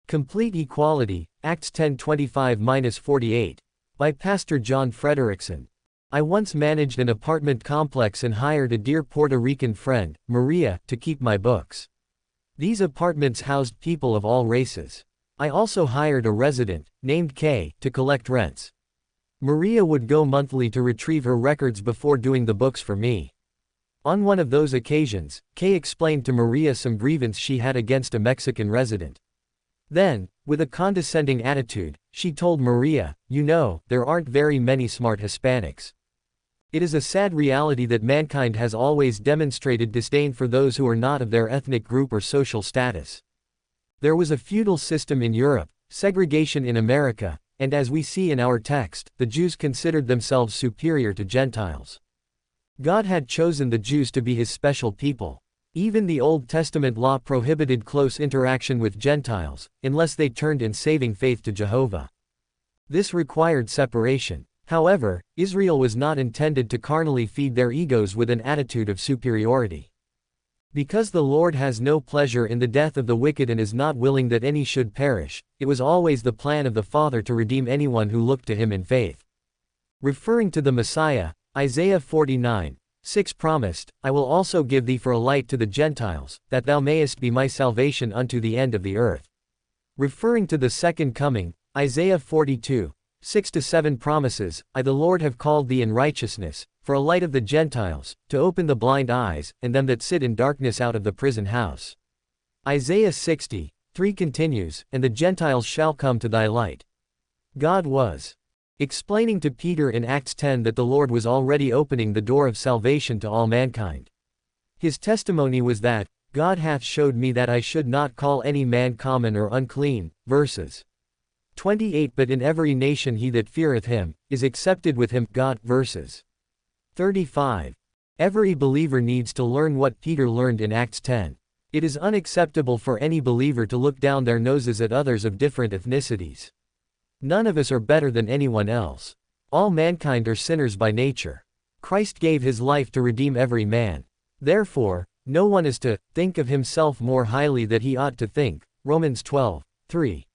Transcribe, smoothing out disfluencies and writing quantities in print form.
Complete Equality, Acts 10:25-48. By Pastor John Frederickson. I once managed an apartment complex and hired a dear Puerto Rican friend, Maria, to keep my books. These apartments housed people of all races. I also hired a resident, named Kay, to collect rents. Maria would go monthly to retrieve her records before doing the books for me. On one of those occasions, Kay explained to Maria some grievance she had against a Mexican resident. Then, with a condescending attitude, she told Maria, "You know, there aren't very many smart Hispanics." It is a sad reality that mankind has always demonstrated disdain for those who are not of their ethnic group or social status. There was a feudal system in Europe, segregation in America, and as we see in our text, the Jews considered themselves superior to Gentiles. God had chosen the Jews to be his special people. Even the Old Testament law prohibited close interaction with Gentiles, unless they turned in saving faith to Jehovah. This required separation. However, Israel was not intended to carnally feed their egos with an attitude of superiority. Because the Lord has no pleasure in the death of the wicked and is not willing that any should perish, it was always the plan of the Father to redeem anyone who looked to him in faith. Referring to the Messiah, Isaiah 49:6 promised, "I will also give thee for a light to the Gentiles, that thou mayest be my salvation unto the end of the earth." Referring to the second coming, Isaiah 42:6-7 promises, "I the Lord have called thee in righteousness, for a light of the Gentiles, to open the blind eyes, and them that sit in darkness out of the prison house." Isaiah 60:3 continues, "And the Gentiles shall come to thy light." God was explaining to Peter in Acts 10 that the Lord was already opening the door of salvation to all mankind. His testimony was that, "God hath showed me that I should not call any man common or unclean," verses 28. "But in every nation he that feareth him, is accepted with him," God, verses 35. Every believer needs to learn what Peter learned in Acts 10. It is unacceptable for any believer to look down their noses at others of different ethnicities. None of us are better than anyone else. All mankind are sinners by nature. Christ gave his life to redeem every man. Therefore, no one is to think of himself more highly than he ought to think. Romans 12:3.